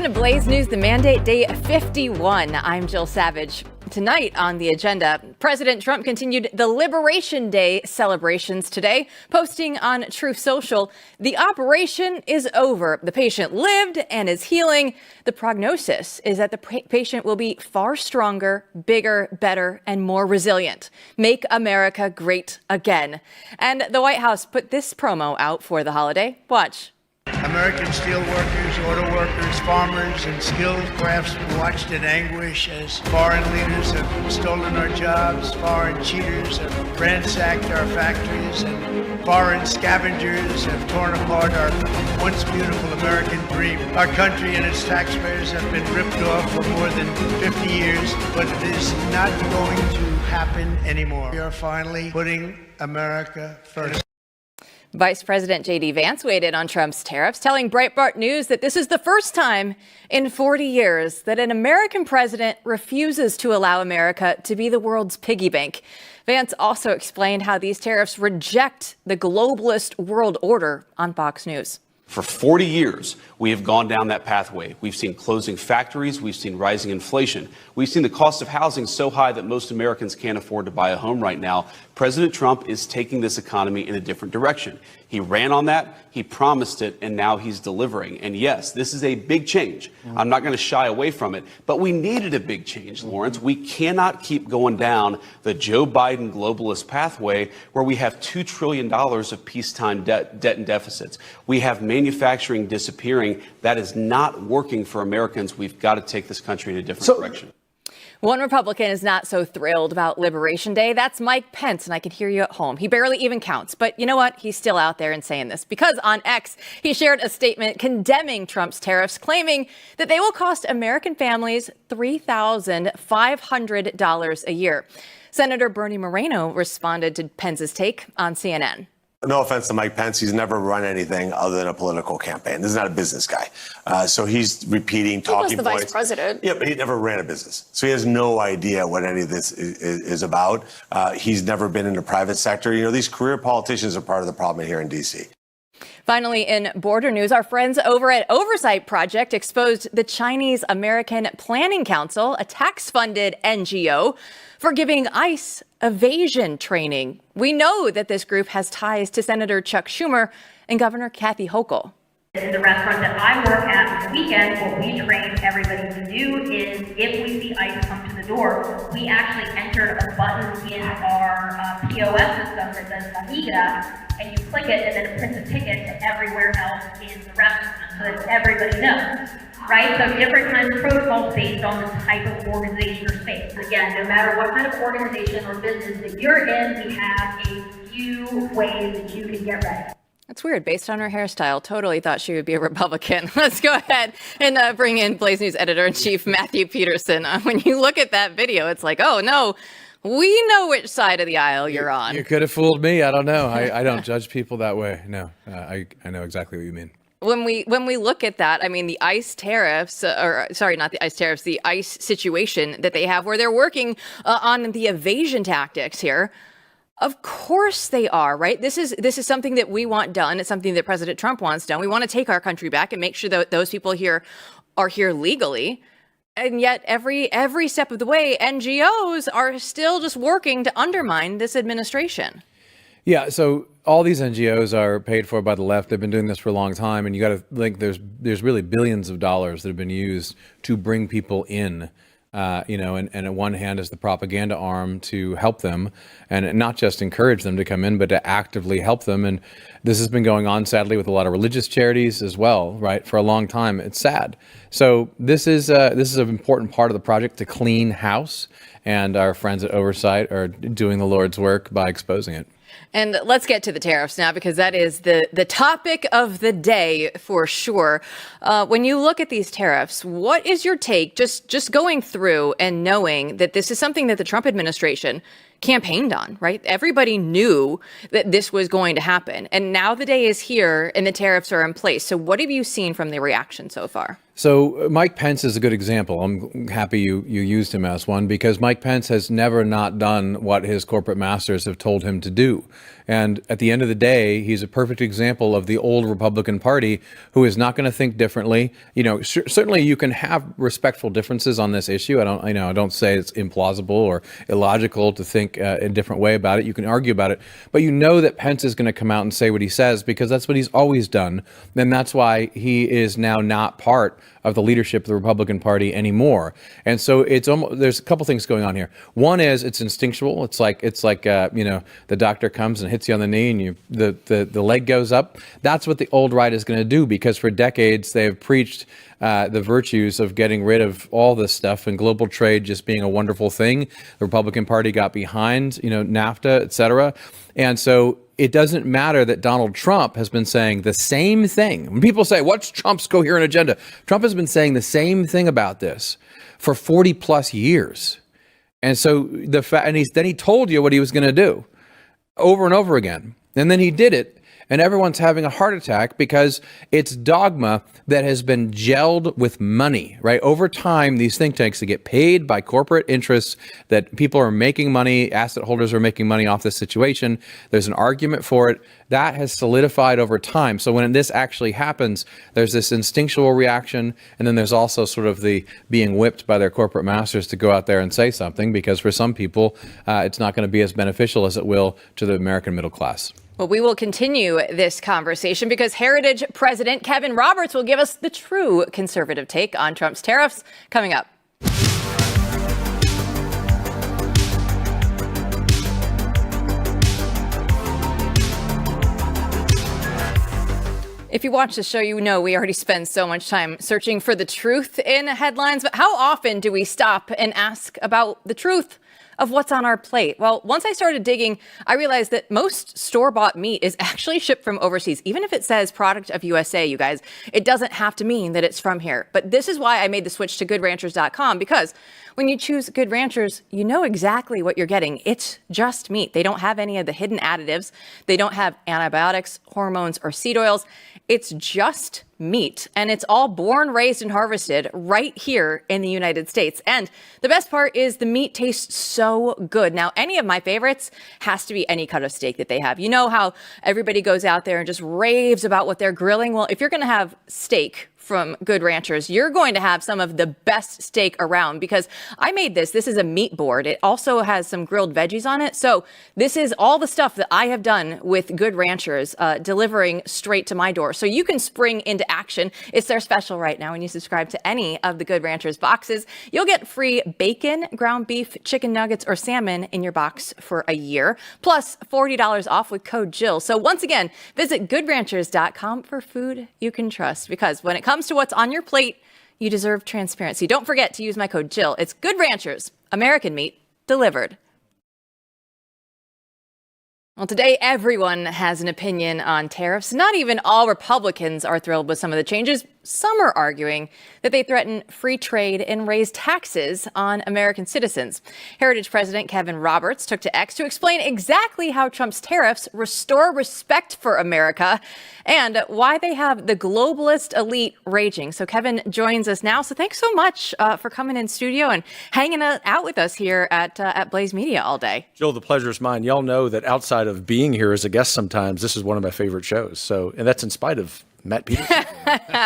to Blaze News, the mandate day 51. I'm Jill Savage. Tonight on the agenda, President Trump continued the Liberation Day celebrations today, posting on Truth Social, "The operation is over. The patient lived and is healing. The prognosis is that the patient will be far stronger, bigger, better, and more resilient. Make America great again." And the White House put this promo out for the holiday. Watch. American steel workers, auto workers, farmers, and skilled craftsmen watched in anguish as foreign leaders have stolen our jobs, foreign cheaters have ransacked our factories, and foreign scavengers have torn apart our once beautiful American dream. Our country and its taxpayers have been ripped off for more than 50 years, but it is not going to happen anymore. We are finally putting America first. Vice President J.D. Vance weighed in on Trump's tariffs, telling Breitbart News that this is the first time in 40 years that an American president refuses to allow America to be the world's piggy bank. Vance also explained how these tariffs reject the globalist world order on Fox News. For 40 years, we have gone down that pathway. We've seen closing factories. We've seen rising inflation. We've seen the cost of housing so high that most Americans can't afford to buy a home right now. President Trump is taking this economy in a different direction. He ran on that, he promised it, and now he's delivering. And yes, this is a big change. I'm not going to shy away from it, but we needed a big change, Lawrence. We cannot keep going down the Joe Biden globalist pathway where we have $2 trillion of peacetime debt and deficits. We have manufacturing disappearing. That is not working for Americans. We've got to take this country in a different direction. One Republican is not so thrilled about Liberation Day. That's Mike Pence, and I can hear you at home. He barely even counts. But you know what? He's still out there and saying this because on X, he shared a statement condemning Trump's tariffs, claiming that they will cost American families $3,500 a year. Senator Bernie Moreno responded to Pence's take on CNN. No offense to Mike Pence, he's never run anything other than a political campaign. This is not a business guy. So he's repeating talking points. He was the vice president. Yeah, but he never ran a business. So he has no idea what any of this is about. He's never been in the private sector. You know, these career politicians are part of the problem here in D.C. Finally, in border news, our friends over at Oversight Project exposed the Chinese American Planning Council, a tax-funded NGO, for giving ICE evasion training. We know that this group has ties to Senator Chuck Schumer and Governor Kathy Hochul. In the restaurant that I work at this weekend, what we train everybody to do is if we see ICE come to the door, we actually enter a button in our POS system that says Amiga, and you click it and then it prints a ticket to everywhere else in the restaurant so that everybody knows. Right? So different kinds of protocols based on the type of organization or space. Again, no matter what kind of organization or business that you're in, we have a few ways that you can get ready. That's weird. Based on her hairstyle, totally thought she would be a Republican. Let's go ahead and bring in Blaze News editor-in-chief Matthew Peterson. When you look at that video, it's like, oh, no, we know which side of the aisle you're on. You could have fooled me. I don't know. I don't judge people that way. No, I know exactly what you mean. When we look at that, I mean, the ICE tariffs, or sorry, not the ICE tariffs, the ICE situation that they have where they're working on the evasion tactics here. Of course they are, right? This is something that we want done. It's something that President Trump wants done. We want to take our country back and make sure that those people here are here legally. And yet every step of the way, NGOs are still just working to undermine this administration. Yeah, so all these NGOs are paid for by the left. They've been doing this for a long time, and you got to think there's really billions of dollars that have been used to bring people in, and at one hand is the propaganda arm to help them, and not just encourage them to come in, but to actively help them. And this has been going on, sadly, with a lot of religious charities as well, right? For a long time. It's sad. So this is an important part of the project to clean house, and our friends at Oversight are doing the Lord's work by exposing it. And let's get to the tariffs now, because that is the topic of the day for sure. When you look at these tariffs, what is your take just going through and knowing that this is something that the Trump administration campaigned on, right? Everybody knew that this was going to happen. And now the day is here and the tariffs are in place. So what have you seen from the reaction so far? So Mike Pence is a good example. I'm happy you used him as one, because Mike Pence has never not done what his corporate masters have told him to do. And at the end of the day, he's a perfect example of the old Republican Party who is not going to think differently. Certainly you can have respectful differences on this issue. I don't say it's implausible or illogical to think a different way about it. You can argue about it, but you know that Pence is going to come out and say what he says, because that's what he's always done. And that's why he is now not part of the leadership of the Republican Party anymore. And so there's a couple things going on here. One is it's instinctual. It's like the doctor comes and hits you on the knee and the leg goes up. That's what the old right is going to do, because for decades they have preached the virtues of getting rid of all this stuff and global trade just being a wonderful thing. The Republican Party got behind, NAFTA, et cetera. And so it doesn't matter that Donald Trump has been saying the same thing. When people say, what's Trump's coherent agenda? Trump has been saying the same thing about this for 40 plus years. And so then he told you what he was going to do over and over again. And then he did it. And everyone's having a heart attack because it's dogma that has been gelled with money, right? Over time, these think tanks that get paid by corporate interests, that people are making money, asset holders are making money off this situation. There's an argument for it. That has solidified over time. So when this actually happens, there's this instinctual reaction. And then there's also sort of the being whipped by their corporate masters to go out there and say something, because for some people, it's not going to be as beneficial as it will to the American middle class. Well, we will continue this conversation because Heritage President Kevin Roberts will give us the true conservative take on Trump's tariffs coming up. If you watch the show, you know we already spend so much time searching for the truth in headlines, but how often do we stop and ask about the truth of what's on our plate? Well, once I started digging, I realized that most store-bought meat is actually shipped from overseas. Even if it says product of USA, you guys, it doesn't have to mean that it's from here. But this is why I made the switch to GoodRanchers.com, because when you choose Good Ranchers, you know exactly what you're getting. It's just meat. They don't have any of the hidden additives. They don't have antibiotics, hormones, or seed oils. It's just meat, and it's all born, raised, and harvested right here in the United States. And the best part is the meat tastes so good. Now, any of my favorites has to be any cut of steak that they have. You know how everybody goes out there and just raves about what they're grilling? Well, if you're going to have steak from Good Ranchers, you're going to have some of the best steak around, because I made this. This is a meat board. It also has some grilled veggies on it. So this is all the stuff that I have done with Good Ranchers, delivering straight to my door. So you can spring into action. It's their special right now. When you subscribe to any of the Good Ranchers boxes, you'll get free bacon, ground beef, chicken nuggets, or salmon in your box for a year, plus $40 off with code Jill. So once again, visit goodranchers.com for food you can trust, because when it comes to what's on your plate, you deserve transparency. Don't forget to use my code Jill. It's Good Ranchers, American meat delivered. Well, today everyone has an opinion on tariffs. Not even all Republicans are thrilled with some of the changes. Some are arguing that they threaten free trade and raise taxes on American citizens. Heritage President Kevin Roberts took to X to explain exactly how Trump's tariffs restore respect for America and why they have the globalist elite raging. So Kevin joins us now. So thanks so much for coming in studio and hanging out with us here at Blaze Media all day. Jill, the pleasure is mine. Y'all know that outside of being here as a guest sometimes, this is one of my favorite shows. So, and that's in spite of Matt Peterson.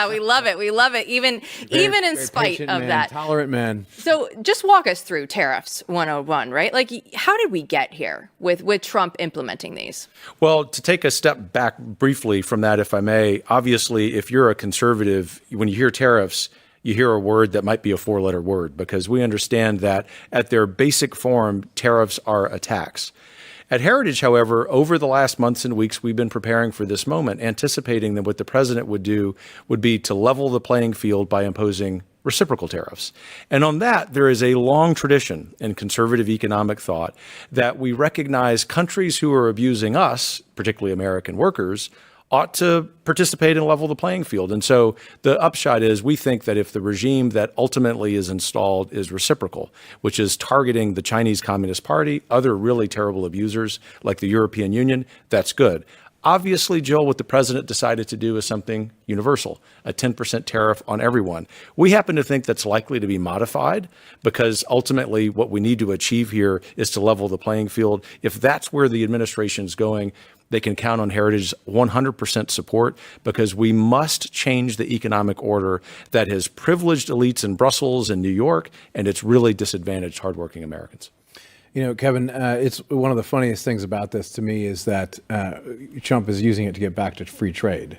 We love it. We love it. Even in spite of that. Tolerant man. So just walk us through tariffs 101, right? Like, how did we get here with Trump implementing these? Well, to take a step back briefly from that, if I may, obviously, if you're a conservative, when you hear tariffs, you hear a word that might be a four-letter word, because we understand that at their basic form, tariffs are a tax. At Heritage, however, over the last months and weeks, we've been preparing for this moment, anticipating that what the president would do would be to level the playing field by imposing reciprocal tariffs. And on that, there is a long tradition in conservative economic thought that we recognize countries who are abusing us, particularly American workers, ought to participate and level the playing field. And so the upshot is we think that if the regime that ultimately is installed is reciprocal, which is targeting the Chinese Communist Party, other really terrible abusers like the European Union, that's good. Obviously, Jill, what the president decided to do is something universal, a 10% tariff on everyone. We happen to think that's likely to be modified because ultimately what we need to achieve here is to level the playing field. If that's where the administration's going, they can count on Heritage's 100% support because we must change the economic order that has privileged elites in Brussels and New York, and it's really disadvantaged hardworking Americans. You know, Kevin, it's one of the funniest things about this to me is that Trump is using it to get back to free trade.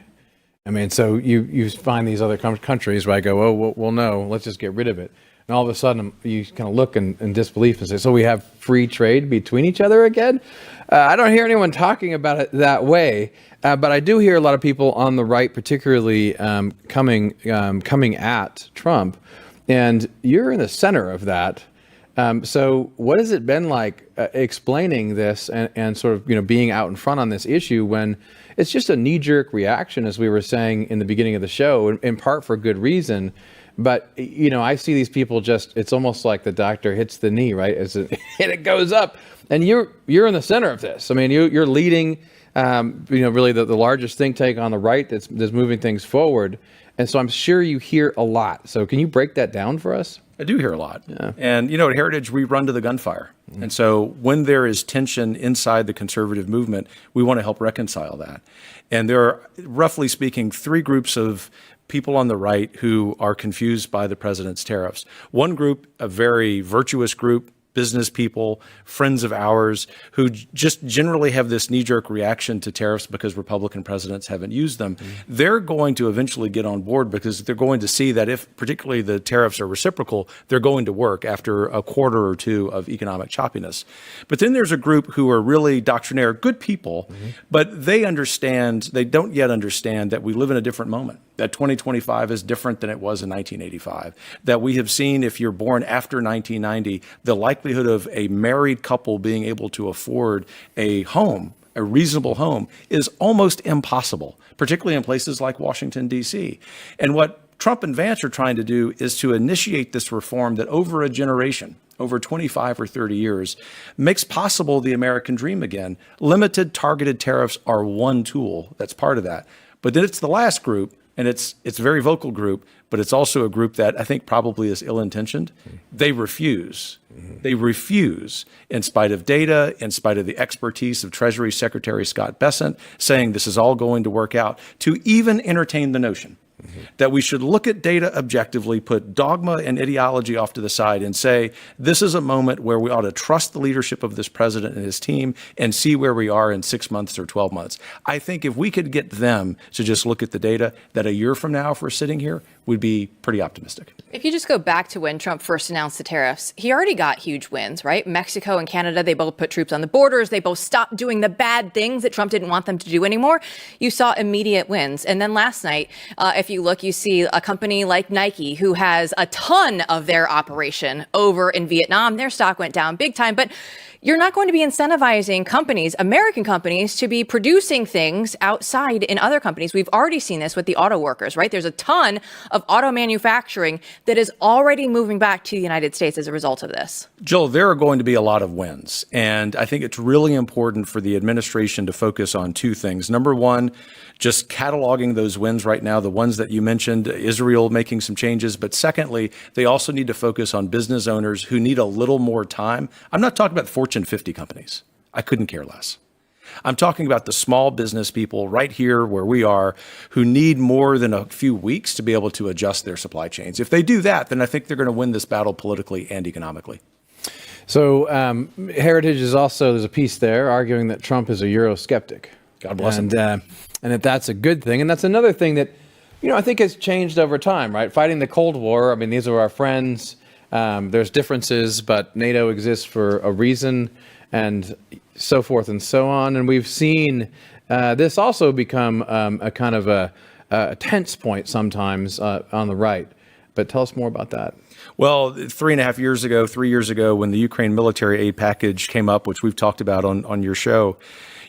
I mean, so you find these other countries where I go, oh, well, no, let's just get rid of it. And all of a sudden, you kind of look in disbelief and say, so we have free trade between each other again? I don't hear anyone talking about it that way, but I do hear a lot of people on the right, particularly coming at Trump, and you're in the center of that. So what has it been like explaining this and sort of, being out in front on this issue when it's just a knee-jerk reaction, as we were saying in the beginning of the show, in part for good reason. But, I see these people it's almost like the doctor hits the knee, right? And it goes up. And you're in the center of this. I mean, you're leading, really the largest think tank on the right that's moving things forward. And so I'm sure you hear a lot. So can you break that down for us? I do hear a lot. Yeah. And, at Heritage, we run to the gunfire. Mm-hmm. And so when there is tension inside the conservative movement, we want to help reconcile that. And there are, roughly speaking, three groups of people on the right who are confused by the president's tariffs. One group, a very virtuous group, business people, friends of ours, who just generally have this knee-jerk reaction to tariffs because Republican presidents haven't used them. Mm-hmm. They're going to eventually get on board because they're going to see that if particularly the tariffs are reciprocal, they're going to work after a quarter or two of economic choppiness. But then there's a group who are really doctrinaire, good people, mm-hmm. but they don't yet understand that we live in a different moment, that 2025 is different than it was in 1985, that we have seen if you're born after 1990, the likelihood of a married couple being able to afford a home, a reasonable home, is almost impossible, particularly in places like Washington, D.C. And what Trump and Vance are trying to do is to initiate this reform that over a generation, over 25 or 30 years, makes possible the American dream again. Limited targeted tariffs are one tool that's part of that. But then it's the last group, and it's a very vocal group, but it's also a group that I think probably is ill-intentioned. Mm-hmm. They refuse. Mm-hmm. They refuse, in spite of data, in spite of the expertise of Treasury Secretary Scott Bessent, saying this is all going to work out, to even entertain the notion that we should look at data objectively, put dogma and ideology off to the side, and say, this is a moment where we ought to trust the leadership of this president and his team and see where we are in 6 months or 12 months. I think if we could get them to just look at the data, that a year from now, if we're sitting here, we'd be pretty optimistic. If you just go back to when Trump first announced the tariffs, he already got huge wins, right? Mexico and Canada, they both put troops on the borders. They both stopped doing the bad things that Trump didn't want them to do anymore. You saw immediate wins. And then last night, if you look, you see a company like Nike, who has a ton of their operation over in Vietnam. Their stock went down big time. But you're not going to be incentivizing companies, American companies, to be producing things outside in other companies. We've already seen this with the auto workers, right? There's a ton of auto manufacturing that is already moving back to the United States as a result of this. Jill, there are going to be a lot of wins. And I think it's really important for the administration to focus on two things. Number one, just cataloging those wins right now, the ones that you mentioned, Israel making some changes. But secondly, they also need to focus on business owners who need a little more time. I'm not talking about Fortune 50 companies. I couldn't care less. I'm talking about the small business people right here where we are who need more than a few weeks to be able to adjust their supply chains. If they do that, then I think they're going to win this battle politically and economically. So Heritage is also, there's a piece there arguing that Trump is a Euroskeptic. God bless him. And that that's a good thing. And that's another thing that, I think has changed over time, right? Fighting the Cold War, I mean, these are our friends. There's differences, but NATO exists for a reason, and so forth and so on. And we've seen this also become a kind of a tense point sometimes on the right. But tell us more about that. Well, 3 years ago, when the Ukraine military aid package came up, which we've talked about on your show,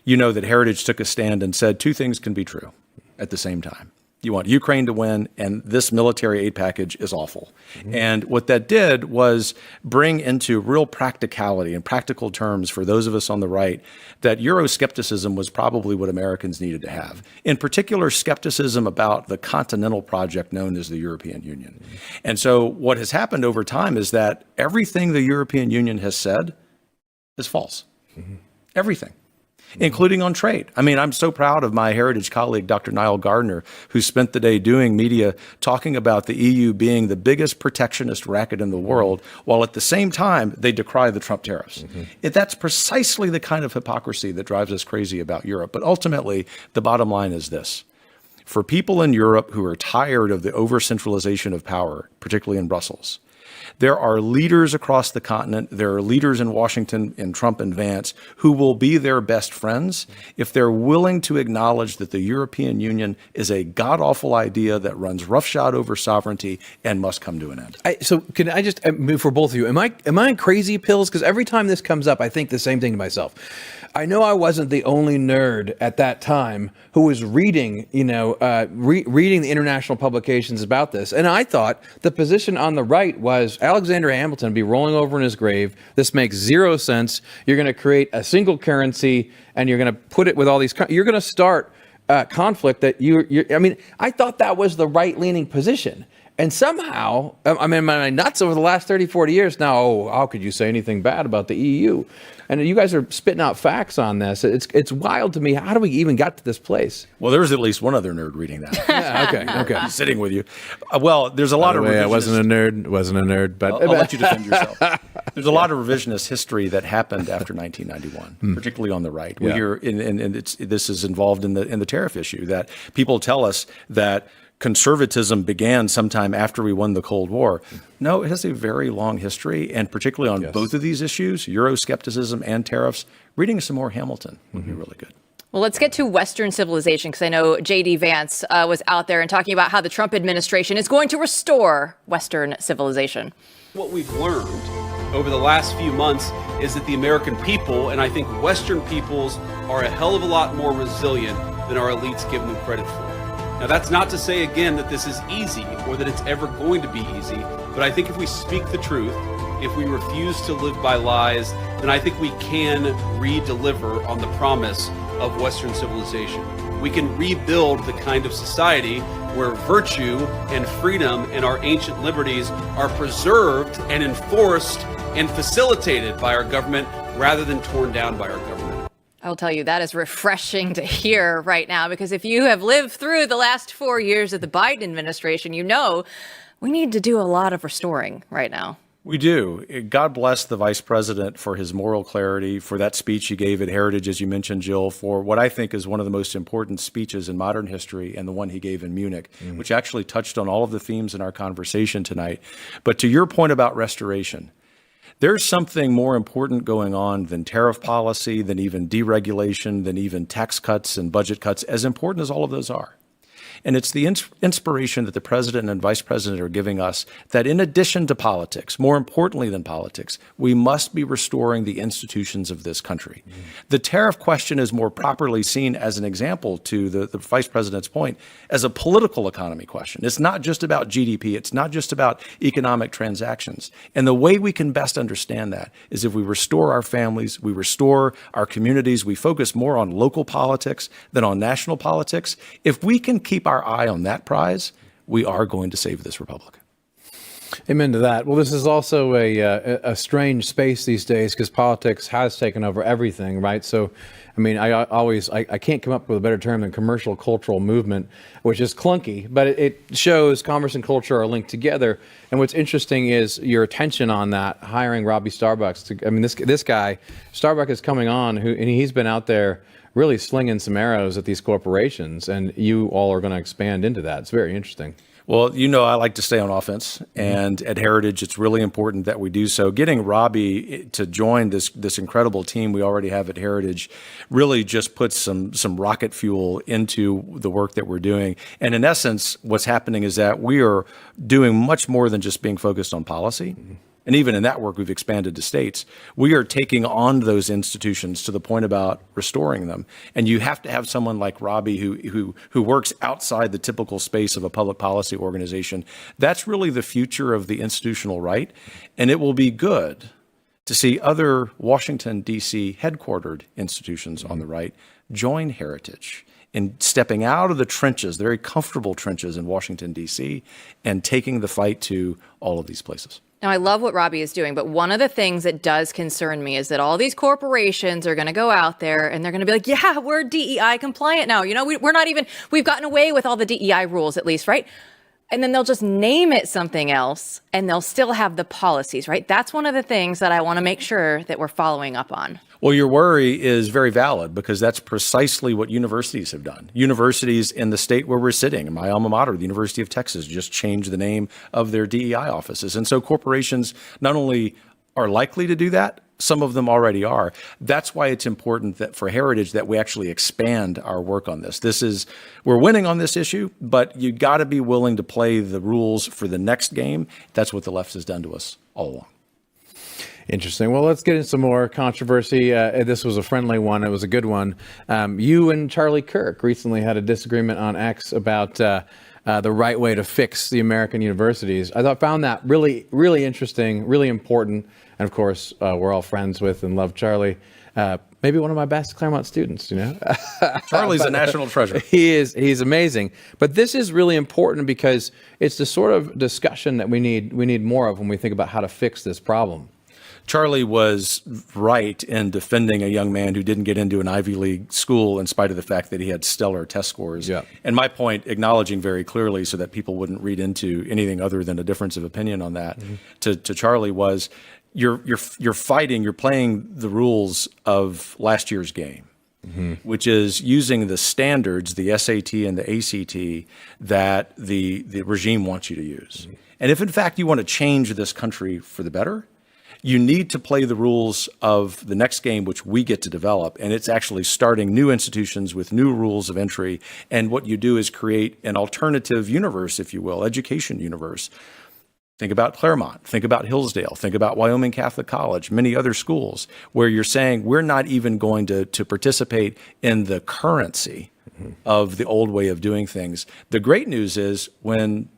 that Heritage took a stand and said two things can be true at the same time. You want Ukraine to win, and this military aid package is awful. And what that did was bring into real practicality and practical terms for those of us on the right that Euroscepticism was probably what Americans needed to have. In particular, skepticism about the continental project known as the European Union. And so what has happened over time is that everything the European Union has said is false. Everything. Including on trade. I mean, I'm so proud of my Heritage colleague, Dr. Niall Gardner, who spent the day doing media talking about the EU being the biggest protectionist racket in the world, while at the same time, they decry the Trump tariffs. That's precisely the kind of hypocrisy that drives us crazy about Europe. But ultimately, the bottom line is this. For people in Europe who are tired of the over-centralization of power, particularly in Brussels, there are leaders across the continent, there are leaders in Washington, in Trump and Vance, who will be their best friends if they're willing to acknowledge that the European Union is a god-awful idea that runs roughshod over sovereignty and must come to an end. So can I just, for both of you, am I on crazy pills? Because every time this comes up, I think the same thing to myself. I know I wasn't the only nerd at that time who was reading, reading the international publications about this. And I thought the position on the right was Alexander Hamilton would be rolling over in his grave. This makes zero sense. You're going to create a single currency and you're going to put it with all these, you're going to start conflict that I thought that was the right-leaning position. And somehow, am I nuts over the last 30, 40 years now? How could you say anything bad about the EU? And you guys are spitting out facts on this. It's wild to me. How do we even got to this place? Well, there was at least one other nerd reading that. Yeah, okay. Sitting with you. Well, there's a lot of revisionist... I wasn't a nerd, but... I'll let you defend yourself. There's a lot of revisionist history that happened after 1991, particularly on the right. We hear, and this is involved in the tariff issue, that people tell us that conservatism began sometime after we won the Cold War. No, it has a very long history, and particularly on both of these issues, Euroscepticism and tariffs, reading some more Hamilton would be really good. Well, let's get to Western civilization, because I know J.D. Vance was out there and talking about how the Trump administration is going to restore Western civilization. What we've learned over the last few months is that the American people, and I think Western peoples, are a hell of a lot more resilient than our elites give them credit for. Now, that's not to say, again, that this is easy or that it's ever going to be easy, but I think if we speak the truth, if we refuse to live by lies, then I think we can re-deliver on the promise of Western civilization. We can rebuild the kind of society where virtue and freedom and our ancient liberties are preserved and enforced and facilitated by our government rather than torn down by our government. I'll tell you, that is refreshing to hear right now, because if you have lived through the last 4 years of the Biden administration, you know we need to do a lot of restoring right now. We do. God bless the vice president for his moral clarity, for that speech he gave at Heritage, as you mentioned, Jill, for what I think is one of the most important speeches in modern history, and the one he gave in Munich, which actually touched on all of the themes in our conversation tonight. But to your point about restoration, there's something more important going on than tariff policy, than even deregulation, than even tax cuts and budget cuts, as important as all of those are. And it's the inspiration that the president and vice president are giving us that in addition to politics, more importantly than politics, we must be restoring the institutions of this country. The tariff question is more properly seen as an example, to the vice president's point, as a political economy question. It's not just about GDP. It's not just about economic transactions. And the way we can best understand that is if we restore our families, we restore our communities, we focus more on local politics than on national politics. If we can keep our eye on that prize, we are going to save this republic. Amen to that. Well, this is also a strange space these days because politics has taken over everything, right? So, I mean, I can't come up with a better term than commercial cultural movement, which is clunky, but it shows commerce and culture are linked together. And what's interesting is your attention on that, hiring Robby Starbuck. This guy, Starbuck, is coming on, and he's been out there really slinging some arrows at these corporations, and you all are going to expand into that. It's very interesting. Well, you know, I like to stay on offense, and at Heritage, it's really important that we do so. Getting Robby to join this incredible team we already have at Heritage really just puts some rocket fuel into the work that we're doing. And in essence, what's happening is that we are doing much more than just being focused on policy. And even in that work, we've expanded to states. We are taking on those institutions to the point about restoring them. And you have to have someone like Robby who works outside the typical space of a public policy organization. That's really the future of the institutional right. And it will be good to see other Washington, D.C. headquartered institutions on the right join Heritage in stepping out of the trenches, the very comfortable trenches in Washington, D.C., and taking the fight to all of these places. Now, I love what Robby is doing, but one of the things that does concern me is that all these corporations are going to go out there and they're going to be like, yeah, we're DEI compliant now. You know, we've gotten away with all the DEI rules at least, right? And then they'll just name it something else and they'll still have the policies, right? That's one of the things that I want to make sure that we're following up on. Well, your worry is very valid because that's precisely what universities have done. Universities in the state where we're sitting, my alma mater, the University of Texas, just changed the name of their DEI offices. And so corporations not only are likely to do that, some of them already are. That's why it's important that for Heritage that we actually expand our work on this. We're winning on this issue, but you got to be willing to play the rules for the next game. That's what the left has done to us all along. Interesting. Well, let's get into some more controversy. This was a friendly one. It was a good one. You and Charlie Kirk recently had a disagreement on X about the right way to fix the American universities. I found that really, really interesting, really important. And of course, we're all friends with and love Charlie. Maybe one of my best Claremont students, you know. Charlie's a national treasure. He's amazing. But this is really important because it's the sort of discussion that we need more of when we think about how to fix this problem. Charlie was right in defending a young man who didn't get into an Ivy League school in spite of the fact that he had stellar test scores. Yeah. And my point, acknowledging very clearly so that people wouldn't read into anything other than a difference of opinion on that, to Charlie was, you're fighting, you're playing the rules of last year's game, which is using the standards, the SAT and the ACT, that the regime wants you to use. And if in fact you want to change this country for the better, you need to play the rules of the next game, which we get to develop. And it's actually starting new institutions with new rules of entry. And what you do is create an alternative universe, if you will, education universe. Think about Claremont, think about Hillsdale, think about Wyoming Catholic College, many other schools where you're saying we're not even going to participate in the currency of the old way of doing things. The great news is when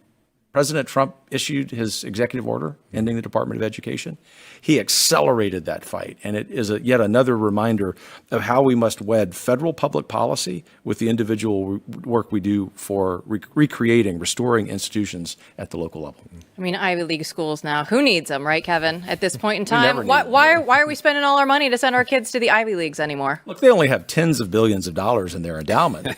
President Trump issued his executive order ending the Department of Education, he accelerated that fight. And it is yet another reminder of how we must wed federal public policy with the individual work we do for recreating, restoring institutions at the local level. I mean, Ivy League schools now, who needs them, right, Kevin, at this point in time? Why are we spending all our money to send our kids to the Ivy Leagues anymore? Look, they only have tens of billions of dollars in their endowment.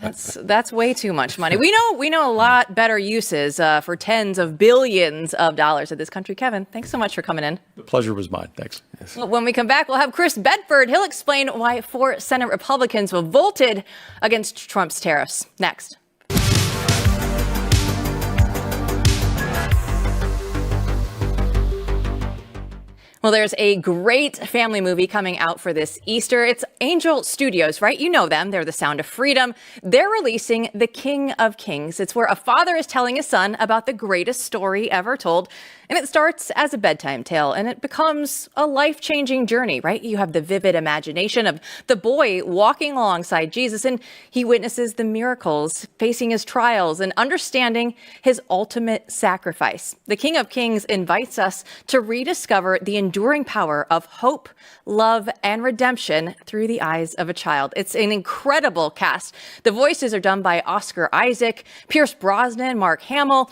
That's way too much money. We know a lot better uses for tens of billions of dollars of this country. Kevin, thanks so much for coming in. The pleasure was mine. Thanks. When we come back, we'll have Chris Bedford. He'll explain why 4 Senate Republicans voted against Trump's tariffs. Next. Well, there's a great family movie coming out for this Easter. It's Angel Studios, right? You know them. They're The Sound of Freedom. They're releasing The King of Kings. It's where a father is telling his son about the greatest story ever told. And it starts as a bedtime tale, and it becomes a life-changing journey, right? You have the vivid imagination of the boy walking alongside Jesus, and he witnesses the miracles, facing his trials, and understanding his ultimate sacrifice. The King of Kings invites us to rediscover the enduring power of hope, love, and redemption through the eyes of a child. It's an incredible cast. The voices are done by Oscar Isaac, Pierce Brosnan, Mark Hamill,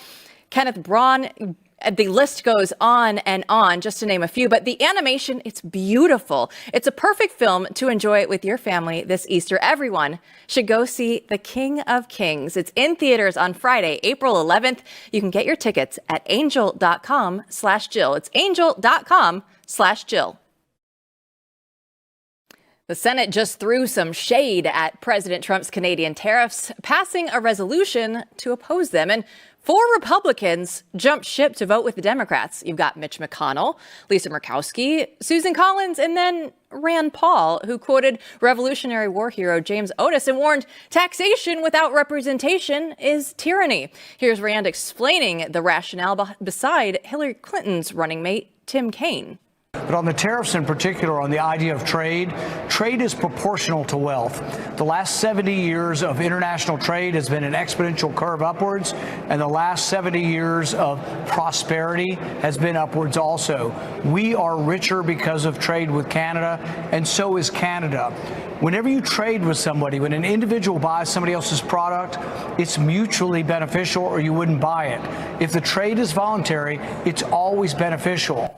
Kenneth Branagh. The list goes on and on, just to name a few, but the animation, it's beautiful. It's a perfect film to enjoy with your family this Easter. Everyone should go see The King of Kings. It's in theaters on Friday, April 11th. You can get your tickets at angel.com/Jill. It's angel.com/Jill. The Senate just threw some shade at President Trump's Canadian tariffs, passing a resolution to oppose them. And 4 Republicans jumped ship to vote with the Democrats. You've got Mitch McConnell, Lisa Murkowski, Susan Collins, and then Rand Paul, who quoted Revolutionary War hero James Otis and warned taxation without representation is tyranny. Here's Rand explaining the rationale beside Hillary Clinton's running mate, Tim Kaine. But on the tariffs in particular, on the idea of trade, trade is proportional to wealth. The last 70 years of international trade has been an exponential curve upwards, and the last 70 years of prosperity has been upwards also. We are richer because of trade with Canada, and so is Canada. Whenever you trade with somebody, when an individual buys somebody else's product, it's mutually beneficial or you wouldn't buy it. If the trade is voluntary, it's always beneficial.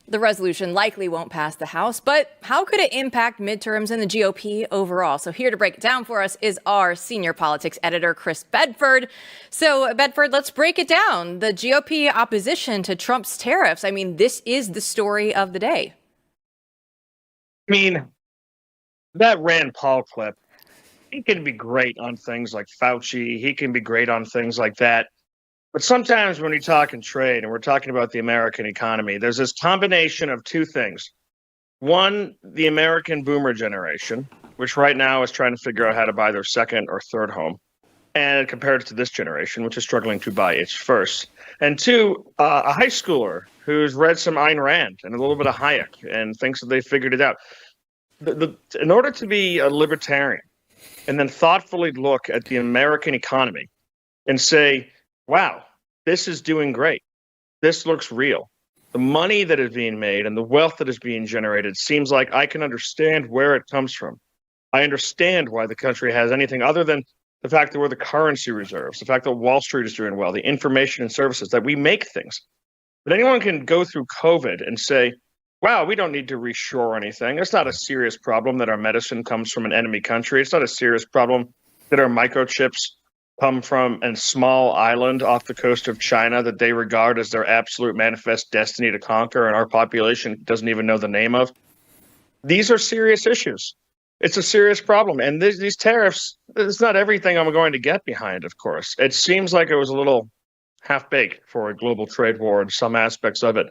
The resolution likely won't pass the House, but how could it impact midterms and the GOP overall? So here to break it down for us is our senior politics editor, Chris Bedford. So Bedford, let's break it down. The GOP opposition to Trump's tariffs. I mean, this is the story of the day. I mean, that Rand Paul clip, he can be great on things like Fauci. He can be great on things like that. But sometimes when you're talking trade and we're talking about the American economy, there's this combination of two things. One, the American boomer generation, which right now is trying to figure out how to buy their second or third home, and compared to this generation, which is struggling to buy its first. And two, a high schooler who's read some Ayn Rand and a little bit of Hayek and thinks that they figured it out. In order to be a libertarian and then thoughtfully look at the American economy and say, wow, this is doing great. This looks real. The money that is being made and the wealth that is being generated seems like I can understand where it comes from. I understand why the country has anything other than the fact that we're the currency reserves, the fact that Wall Street is doing well, the information and services, that we make things. But anyone can go through COVID and say, wow, we don't need to reshore anything. It's not a serious problem that our medicine comes from an enemy country. It's not a serious problem that our microchips come from a small island off the coast of China that they regard as their absolute manifest destiny to conquer, and our population doesn't even know the name of. These are serious issues. It's a serious problem. And these tariffs, it's not everything I'm going to get behind, of course. It seems like it was a little half-baked for a global trade war in some aspects of it.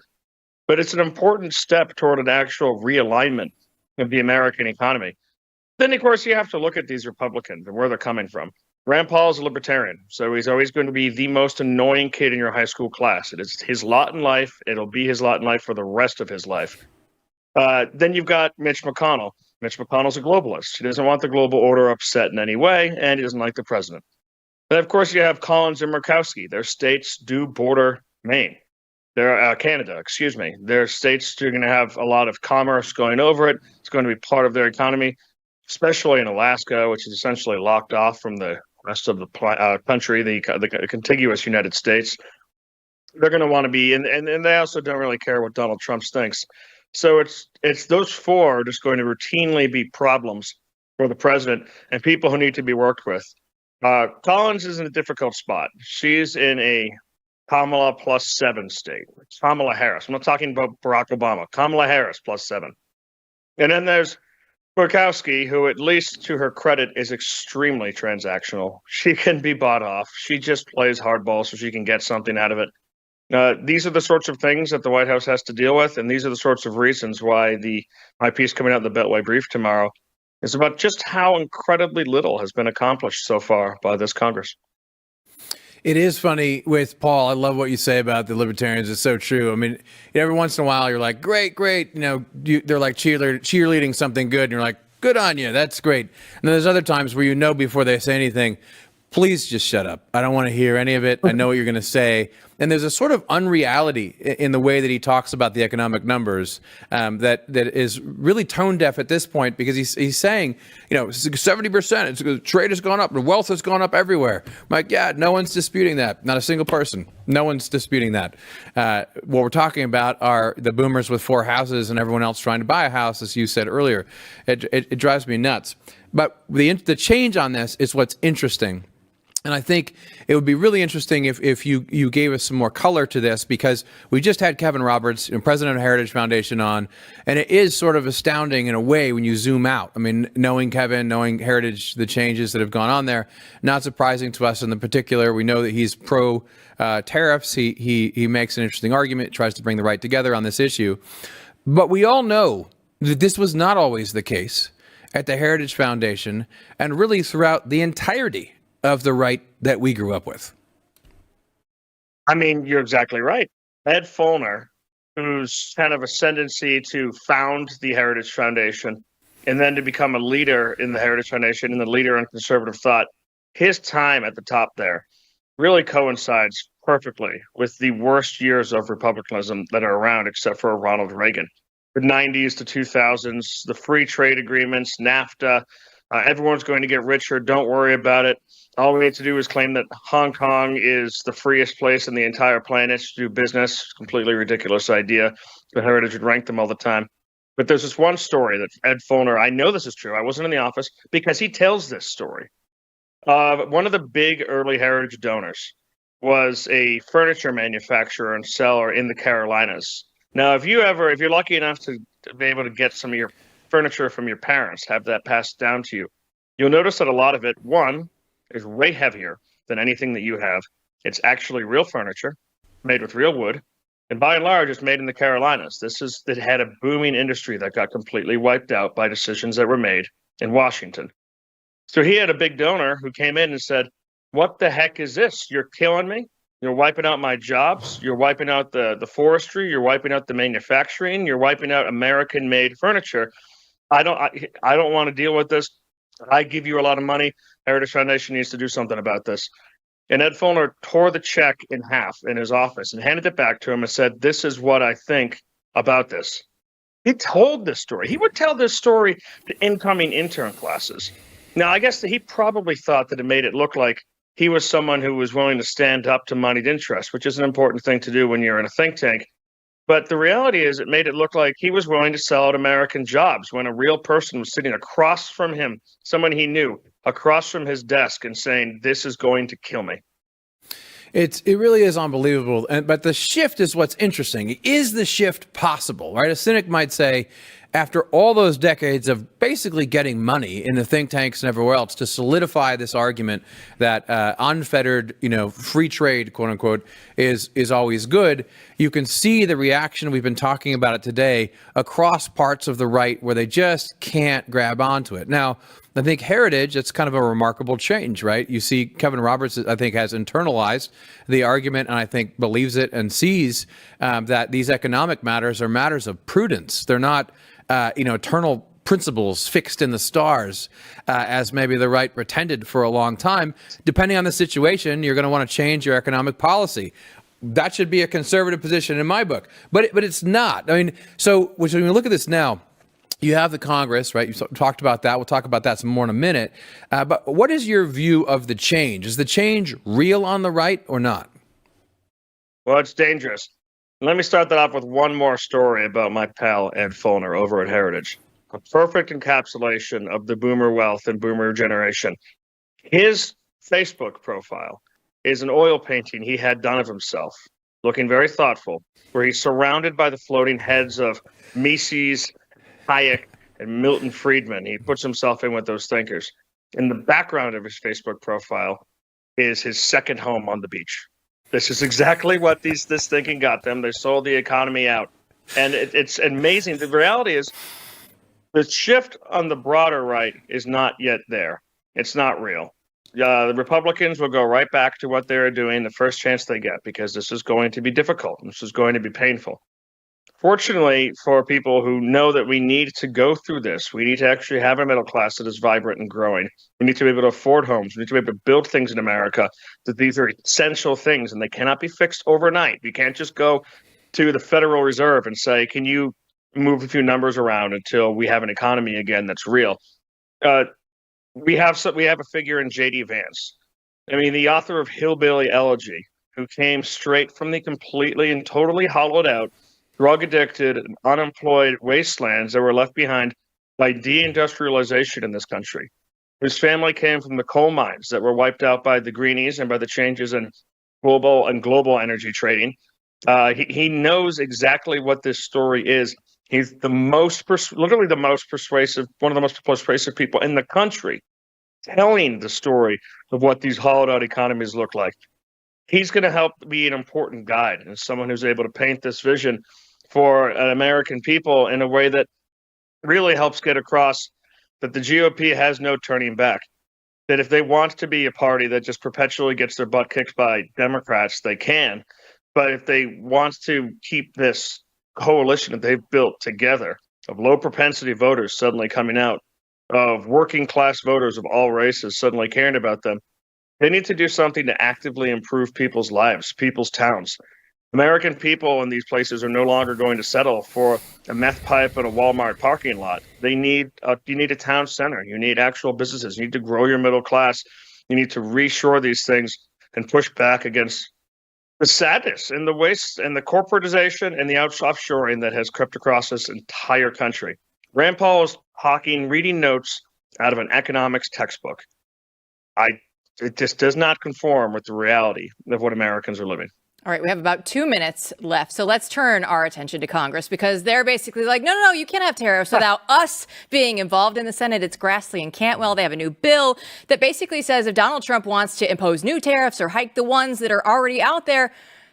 But it's an important step toward an actual realignment of the American economy. Then, of course, you have to look at these Republicans and where they're coming from. Rand Paul is a libertarian, so he's always going to be the most annoying kid in your high school class. It is his lot in life. It'll be his lot in life for the rest of his life. Then you've got Mitch McConnell. Mitch McConnell's a globalist. He doesn't want the global order upset in any way, and he doesn't like the president. And of course, you have Collins and Murkowski. Their states do border Maine. They're Canada, excuse me. Their states are going to have a lot of commerce going over it. It's going to be part of their economy, especially in Alaska, which is essentially locked off from the rest of the country, the contiguous United States. They're going to want to be, and they also don't really care what Donald Trump thinks. So it's those four are just going to routinely be problems for the president and people who need to be worked with. Collins is in a difficult spot. She's in a Kamala +7 state. Kamala Harris. I'm not talking about Barack Obama. Kamala Harris +7. And then there's Murkowski, who, at least to her credit, is extremely transactional. She can be bought off. She just plays hardball so she can get something out of it. These are the sorts of things that the White House has to deal with, and these are the sorts of reasons why my piece coming out in the Beltway Brief tomorrow is about just how incredibly little has been accomplished so far by this Congress. It is funny with Paul. I love what you say about the libertarians. It's so true. I mean, every once in a while, you're like, great. You know, they're like cheerleading something good. And you're like, good on you. That's great. And then there's other times where you know before they say anything, please just shut up. I don't want to hear any of it. I know what you're going to say. And there's a sort of unreality in the way that he talks about the economic numbers that is really tone deaf at this point, because he's saying, you know, 70%, trade has gone up, the wealth has gone up everywhere. I'm like, yeah, no one's disputing that. Not a single person. No one's disputing that. What we're talking about are the boomers with 4 houses and everyone else trying to buy a house, as you said earlier. It drives me nuts. But the change on this is what's interesting. And I think it would be really interesting if you gave us some more color to this, because we just had Kevin Roberts, president of Heritage Foundation, on, and it is sort of astounding in a way when you zoom out. I mean, knowing Kevin, knowing Heritage, the changes that have gone on there, not surprising to us in the particular. We know that he's pro tariffs. He makes an interesting argument, tries to bring the right together on this issue. But we all know that this was not always the case at the Heritage Foundation and really throughout the entirety of the right that we grew up with. I mean, you're exactly right. Ed Follner, whose kind of ascendancy to found the Heritage Foundation and then to become a leader in the Heritage Foundation and the leader in conservative thought, his time at the top there really coincides perfectly with the worst years of republicanism that are around, except for Ronald Reagan. The 90s to 2000s, the free trade agreements, NAFTA, everyone's going to get richer, don't worry about it. All we need to do is claim that Hong Kong is the freest place in the entire planet to do business. Completely ridiculous idea. The Heritage would rank them all the time. But there's this one story that Ed Follner, I know this is true, I wasn't in the office, because he tells this story. One of the big early Heritage donors was a furniture manufacturer and seller in the Carolinas. Now, if you're lucky enough to be able to get some of your furniture from your parents, have that passed down to you, you'll notice that a lot of it, one, is way heavier than anything that you have. It's actually real furniture made with real wood. And by and large, it's made in the Carolinas. It had a booming industry that got completely wiped out by decisions that were made in Washington. So he had a big donor who came in and said, what the heck is this? You're killing me. You're wiping out my jobs. You're wiping out the forestry. You're wiping out the manufacturing. You're wiping out American-made furniture. I don't want to deal with this. I give you a lot of money. Heritage Foundation needs to do something about this. And Ed Follner tore the check in half in his office and handed it back to him and said, this is what I think about this. He told this story. He would tell this story to incoming intern classes. Now, I guess that he probably thought that it made it look like he was someone who was willing to stand up to moneyed interest, which is an important thing to do when you're in a think tank. But the reality is it made it look like he was willing to sell out American jobs when a real person was sitting across from him, someone he knew, across from his desk and saying, this is going to kill me. It really is unbelievable. But the shift is what's interesting. Is the shift possible, right? A cynic might say, after all those decades of basically getting money in the think tanks and everywhere else to solidify this argument that unfettered, free trade, quote unquote, is always good, you can see the reaction, we've been talking about it today, across parts of the right where they just can't grab onto it. Now, I think Heritage, it's kind of a remarkable change, right? You see Kevin Roberts, I think, has internalized the argument and I think believes it and sees that these economic matters are matters of prudence. They're not eternal principles fixed in the stars, as maybe the right pretended for a long time. Depending on the situation, you're going to want to change your economic policy. That should be a conservative position in my book, but it's not. I mean, so when we look at this now, you have the Congress, right? You talked about that. We'll talk about that some more in a minute. But what is your view of the change? Is the change real on the right or not? Well, it's dangerous. Let me start that off with one more story about my pal Ed Follner over at Heritage. A perfect encapsulation of the boomer wealth and boomer generation. His Facebook profile is an oil painting he had done of himself, looking very thoughtful, where he's surrounded by the floating heads of Mises, Hayek, and Milton Friedman. He puts himself in with those thinkers. In the background of his Facebook profile is his second home on the beach. This is exactly what this thinking got them. They sold the economy out. And it's amazing. The reality is the shift on the broader right is not yet there. It's not real. The Republicans will go right back to what they're doing the first chance they get, because this is going to be difficult. This is going to be painful. Fortunately, for people who know that we need to go through this, we need to actually have a middle class that is vibrant and growing. We need to be able to afford homes. We need to be able to build things in America. That these are essential things, and they cannot be fixed overnight. You can't just go to the Federal Reserve and say, can you move a few numbers around until we have an economy again that's real? We have a figure in J.D. Vance. I mean, the author of Hillbilly Elegy, who came straight from the completely and totally hollowed out, drug-addicted, and unemployed wastelands that were left behind by deindustrialization in this country. whose family came from the coal mines that were wiped out by the greenies and by the changes in global energy trading. He knows exactly what this story is. He's literally the most persuasive, one of the most persuasive people in the country, telling the story of what these hollowed out economies look like. He's going to help be an important guide and someone who's able to paint this vision for an American people in a way that really helps get across that the GOP has no turning back. That if they want to be a party that just perpetually gets their butt kicked by Democrats, they can. But if they want to keep this coalition that they've built together of low propensity voters suddenly coming out, of working class voters of all races suddenly caring about them, they need to do something to actively improve people's lives, people's towns. American people in these places are no longer going to settle for a meth pipe and a Walmart parking lot. You need a town center. You need actual businesses. You need to grow your middle class. You need to reshore these things and push back against the sadness and the waste and the corporatization and the offshoring that has crept across this entire country. Rand Paul is reading notes out of an economics textbook. It just does not conform with the reality of what Americans are living. All right, we have about 2 minutes left. So let's turn our attention to Congress because they're basically like, no, you can't have tariffs without us being involved in the Senate. It's Grassley and Cantwell. They have a new bill that basically says if Donald Trump wants to impose new tariffs or hike the ones that are already out there,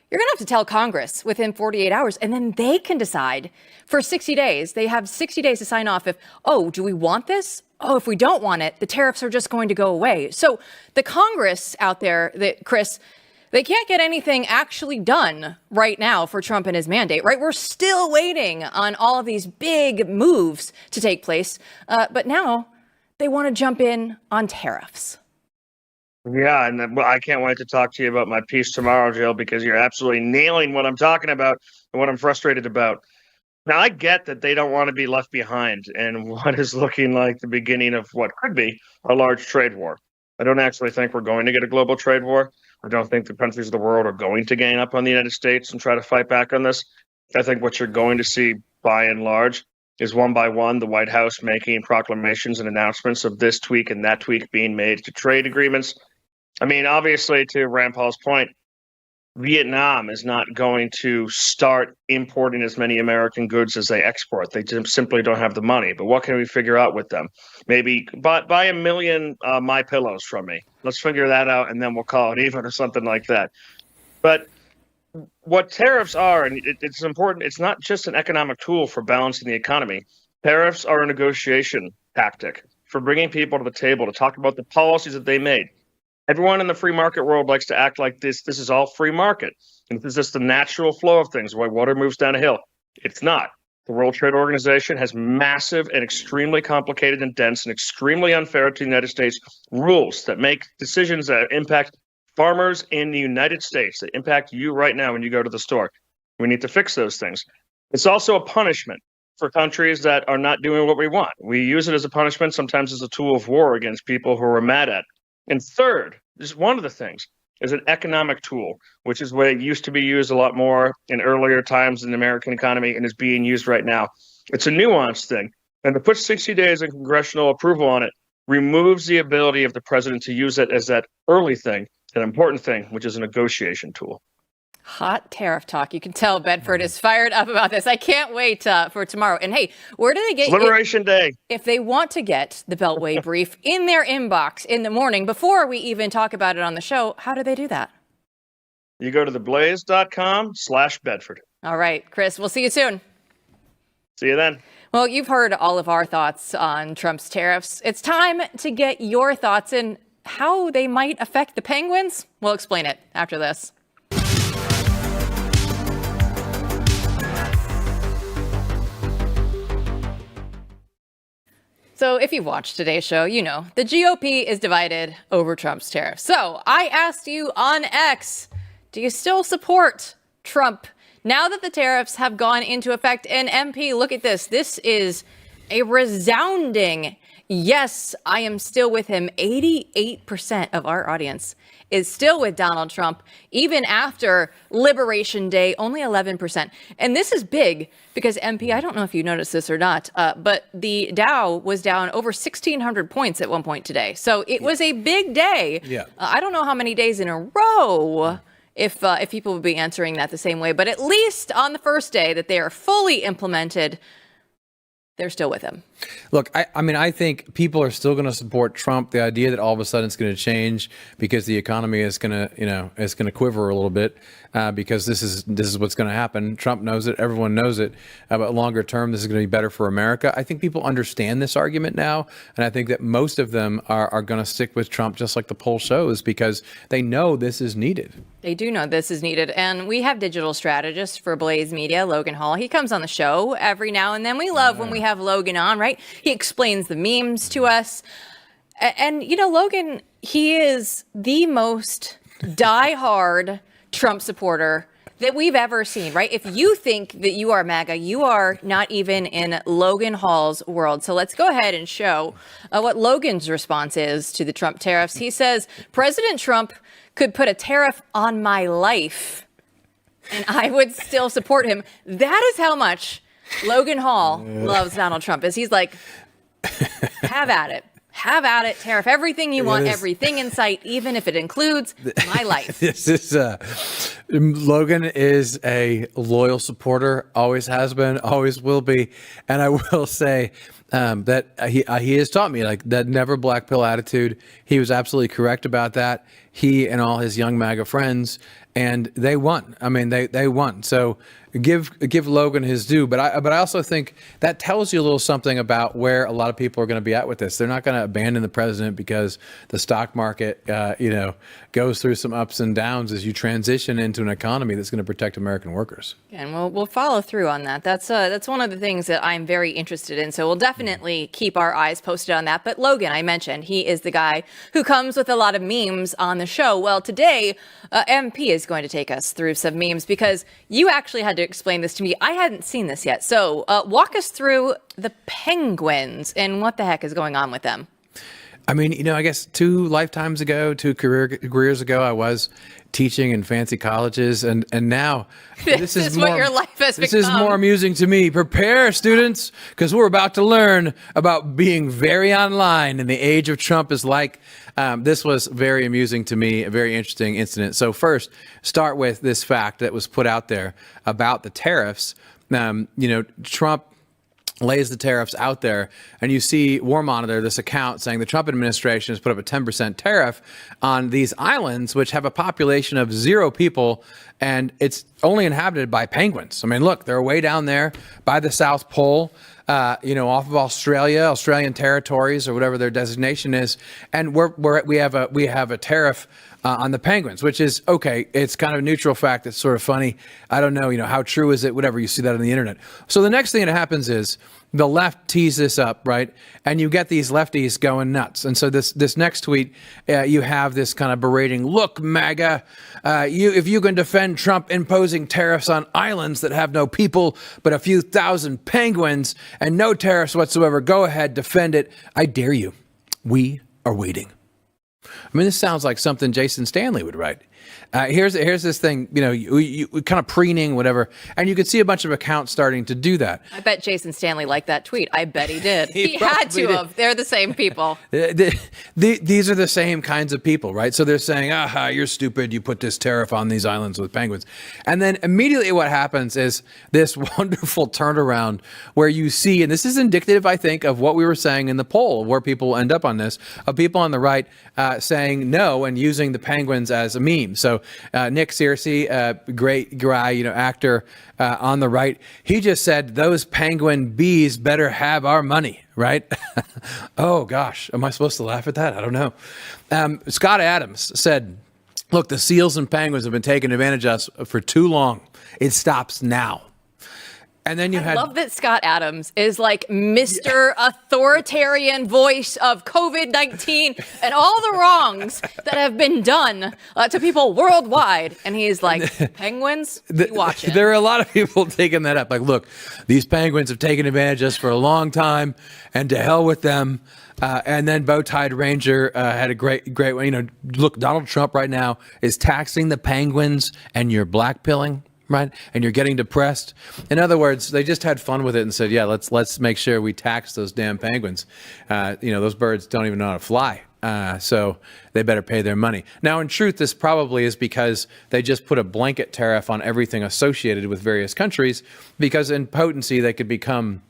you're going to have to tell Congress within 48 hours, and then they can decide for 60 days. They have 60 days to sign off if, do we want this? If we don't want it, the tariffs are just going to go away. So the Congress out there, Chris, they can't get anything actually done right now for Trump and his mandate, right? We're still waiting on all of these big moves to take place. But now they want to jump in on tariffs. Yeah, and I can't wait to talk to you about my piece tomorrow, Jill, because you're absolutely nailing what I'm talking about and what I'm frustrated about. Now, I get that they don't want to be left behind in what is looking like the beginning of what could be a large trade war. I don't actually think we're going to get a global trade war. I don't think the countries of the world are going to gang up on the United States and try to fight back on this. I think what you're going to see, by and large, is one by one the White House making proclamations and announcements of this tweak and that tweak being made to trade agreements. I mean, obviously, to Rand Paul's point, Vietnam is not going to start importing as many American goods as they export. They just simply don't have the money. But what can we figure out with them? Maybe buy 1 million My Pillows from me. Let's figure that out, and then we'll call it even or something like that. But what tariffs are, and it's important, it's not just an economic tool for balancing the economy. Tariffs are a negotiation tactic for bringing people to the table to talk about the policies that they made. Everyone in the free market world likes to act like this is all free market. And this is just the natural flow of things, why water moves down a hill. It's not. The World Trade Organization has massive and extremely complicated and dense and extremely unfair to the United States rules that make decisions that impact farmers in the United States, that impact you right now when you go to the store. We need to fix those things. It's also a punishment for countries that are not doing what we want. We use it as a punishment, sometimes as a tool of war against people who are mad at. And third, this is one of the things, is an economic tool, which is what it used to be used a lot more in earlier times in the American economy and is being used right now. It's a nuanced thing. And to put 60 days of congressional approval on it removes the ability of the president to use it as that early thing, an important thing, which is a negotiation tool. Hot tariff talk. You can tell Bedford is fired up about this. I can't wait for tomorrow. And hey, where do they get Liberation Day? If they want to get the Beltway brief in their inbox in the morning before we even talk about it on the show, how do they do that? You go to theblaze.com/Bedford. All right, Chris, we'll see you soon. See you then. Well, you've heard all of our thoughts on Trump's tariffs. It's time to get your thoughts in how they might affect the Penguins. We'll explain it after this. So if you've watched today's show, you know the GOP is divided over Trump's tariffs. So I asked you on X, do you still support Trump now that the tariffs have gone into effect? And MP, look at this. This is a resounding Yes, I am still with him. 88% of our audience is still with Donald Trump, even after Liberation Day, only 11%. And this is big because MP, I don't know if you noticed this or not, but the Dow was down over 1,600 points at one point today. So it was a big day. Yeah. I don't know how many days in a row if people would be answering that the same way, but at least on the first day that they are fully implemented, they're still with him. Look, I mean, I think people are still going to support Trump. The idea that all of a sudden it's going to change because the economy is going to, it's going to quiver a little bit because this is what's going to happen. Trump knows it. Everyone knows it. But longer term, this is going to be better for America. I think people understand this argument now, and I think that most of them are going to stick with Trump, just like the poll shows, because they know this is needed. They do know this is needed. And we have digital strategists for Blaze Media, Logan Hall. He comes on the show every now and then. We love when we have Logan on, right? He explains the memes to us. And, Logan, he is the most diehard Trump supporter that we've ever seen, right? If you think that you are MAGA, you are not even in Logan Hall's world. So let's go ahead and show what Logan's response is to the Trump tariffs. He says, President Trump could put a tariff on my life and I would still support him. That is how much Logan Hall loves Donald Trump. Is he's like, have at it. Have at it, tariff everything you want, everything in sight, even if it includes my life. This is Logan is a loyal supporter, always has been, always will be, and I will say that he has taught me like that never black pill attitude. He was absolutely correct about that. He and all his young MAGA friends, and they won. I mean, they won. So give Logan his due, but I also think that tells you a little something about where a lot of people are going to be at with this. They're not going to abandon the president because the stock market, goes through some ups and downs as you transition into an economy that's going to protect American workers. And we'll follow through on that. That's one of the things that I'm very interested in. So we'll definitely keep our eyes posted on that. But Logan, I mentioned, he is the guy who comes with a lot of memes on the show. Well, today, MP is going to take us through some memes because you actually had to explain this to me. I hadn't seen this yet. So walk us through the penguins and what the heck is going on with them. I mean, I guess 2 careers ago, I was teaching in fancy colleges, and now this is what your life has become. This is more amusing to me. Prepare, students, because we're about to learn about being very online in the age of Trump is like. This was very amusing to me, a very interesting incident. So first, start with this fact that was put out there about the tariffs. Trump lays the tariffs out there, and you see War Monitor, this account, saying the Trump administration has put up a 10% tariff on these islands, which have a population of 0 people, and it's only inhabited by penguins. I mean, look, they're way down there by the South Pole, off of Australian territories, or whatever their designation is, and we have a tariff on the penguins, which is okay. It's kind of a neutral fact. It's sort of funny. I don't know, how true is it? Whatever, you see that on the internet. So the next thing that happens is the left tees this up, right? And you get these lefties going nuts. And so this next tweet, you have this kind of berating, look, MAGA, if you can defend Trump imposing tariffs on islands that have no people but a few thousand penguins and no tariffs whatsoever, go ahead, defend it. I dare you. We are waiting. I mean, this sounds like something Jason Stanley would write. Here's this thing, you kind of preening, whatever, and you could see a bunch of accounts starting to do that. I bet Jason Stanley liked that tweet. I bet he did. He had to have. They're the same people. These are the same kinds of people, right? So they're saying, aha, you're stupid. You put this tariff on these islands with penguins. And then immediately what happens is this wonderful turnaround where you see, and this is indicative, I think, of what we were saying in the poll, where people end up on this, of people on the right saying no and using the penguins as a meme. So Nick Searcy, great guy, actor on the right, he just said, those penguin bees better have our money, right? Oh, gosh. Am I supposed to laugh at that? I don't know. Scott Adams said, look, the seals and penguins have been taking advantage of us for too long. It stops now. And then you I had love that Scott Adams is like Mr. Authoritarian voice of COVID-19 and all the wrongs that have been done to people worldwide. And he's like, penguins, be watching. There are a lot of people taking that up. Like, look, these penguins have taken advantage of us for a long time, and to hell with them. And then Bow-Tied Ranger had a great one. You know, look, Donald Trump right now is taxing the penguins, and you're blackpilling. Right, and you're getting depressed. In other words, they just had fun with it and said, "Yeah, let's make sure we tax those damn penguins." You know, those birds don't even know how to fly, so they better pay their money. Now, in truth, this probably is because they just put a blanket tariff on everything associated with various countries, because in potency they could become,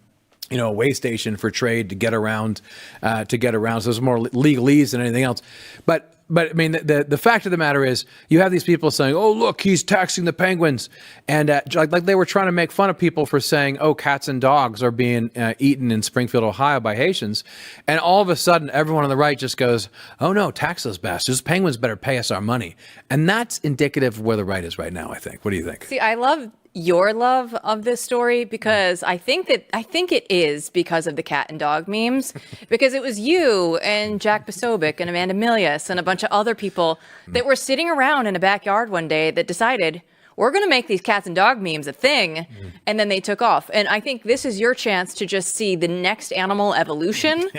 you know, a way station for trade to get around. So there's more legalese than anything else, But I mean, the fact of the matter is, you have these people saying, "Oh, look, he's taxing the penguins," and like they were trying to make fun of people for saying, "Oh, cats and dogs are being eaten in Springfield, Ohio, by Haitians," and all of a sudden, everyone on the right just goes, "Oh no, tax those bastards! Penguins better pay us our money," and that's indicative of where the right is right now. I think. What do you think? See, I love your love of this story, because I think it is because of the cat and dog memes, because it was you and Jack Posobiec and Amanda Milius and a bunch of other people that were sitting around in a backyard one day that decided, we're going to make these cats and dog memes a thing. And then they took off. And I think this is your chance to just see the next animal evolution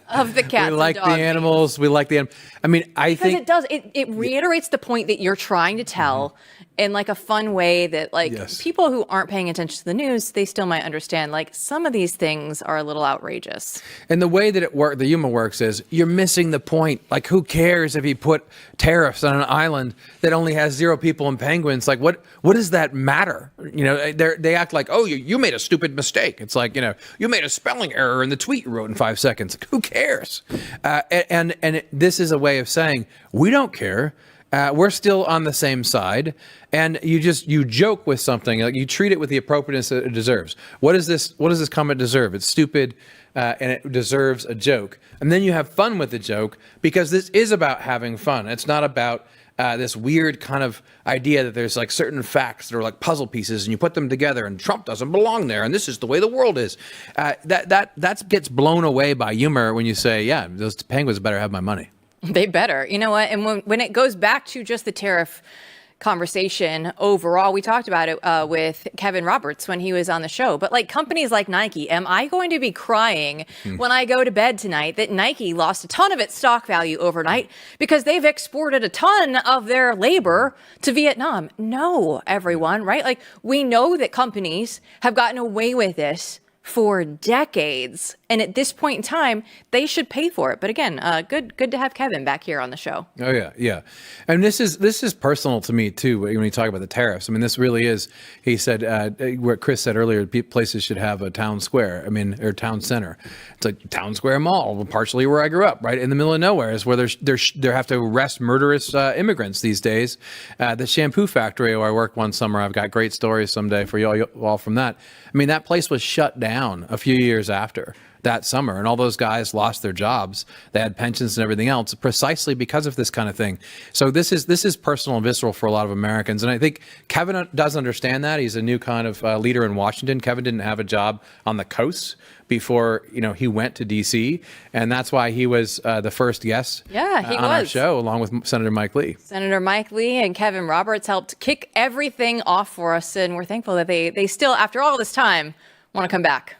of the cats and dog. We like the animals. We like the I mean, I think it does. It reiterates the point that you're trying to tell in like a fun way that like people who aren't paying attention to the news, they still might understand. Like, some of these things are a little outrageous. And the way that the humor works is, you're missing the point. Like, who cares if you put tariffs on an island that only has 0 people and penguins? Like, what does that matter? You know, they act like, oh, you made a stupid mistake. It's like, you know, you made a spelling error in the tweet you wrote in 5 seconds. Like, who cares? This is a way of saying, we don't care. We're still on the same side, and you joke with something, like you treat it with the appropriateness that it deserves. What does this comment deserve? It's stupid, and it deserves a joke. And then you have fun with the joke, because this is about having fun. It's not about this weird kind of idea that there's like certain facts that are like puzzle pieces, and you put them together, and Trump doesn't belong there, and this is the way the world is. That gets blown away by humor when you say, yeah, those penguins better have my money. They better. You know what? And when it goes back to just the tariff conversation overall, we talked about it with Kevin Roberts when he was on the show. But like companies like Nike, am I going to be crying when I go to bed tonight that Nike lost a ton of its stock value overnight because they've exported a ton of their labor to Vietnam? No, everyone, right? Like, we know that companies have gotten away with this for decades, and at this point in time, they should pay for it. But again, good to have Kevin back here on the show. Oh yeah, and this is personal to me too. When you talk about the tariffs, I mean, this really is. He said what Chris said earlier. Places should have a town square. I mean, or town center. It's like Town Square Mall, partially where I grew up, right in the middle of nowhere, is where they have to arrest murderous immigrants these days. The shampoo factory where I worked one summer, I've got great stories someday for you all from that. I mean, that place was shut down a few years after that summer, and all those guys lost their jobs. They had pensions and everything else precisely because of this kind of thing. So this is personal and visceral for a lot of Americans, and I think Kevin does understand that. He's a new kind of leader in Washington. Kevin didn't have a job on the coast before, you know, he went to D.C., and that's why he was the first guest on our show, along with Senator Mike Lee. Senator Mike Lee and Kevin Roberts helped kick everything off for us, and we're thankful that they still, after all this time, want to come back.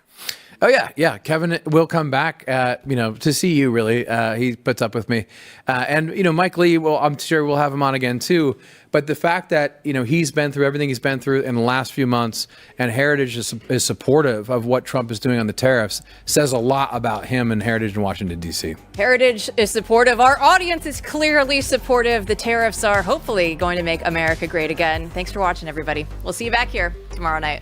Oh, yeah. Kevin will come back, to see you, really. He puts up with me. And, Mike Lee, I'm sure we'll have him on again, too. But the fact that, he's been through everything he's been through in the last few months, and Heritage is supportive of what Trump is doing on the tariffs, says a lot about him and Heritage in Washington, D.C. Heritage is supportive. Our audience is clearly supportive. The tariffs are hopefully going to make America great again. Thanks for watching, everybody. We'll see you back here tomorrow night.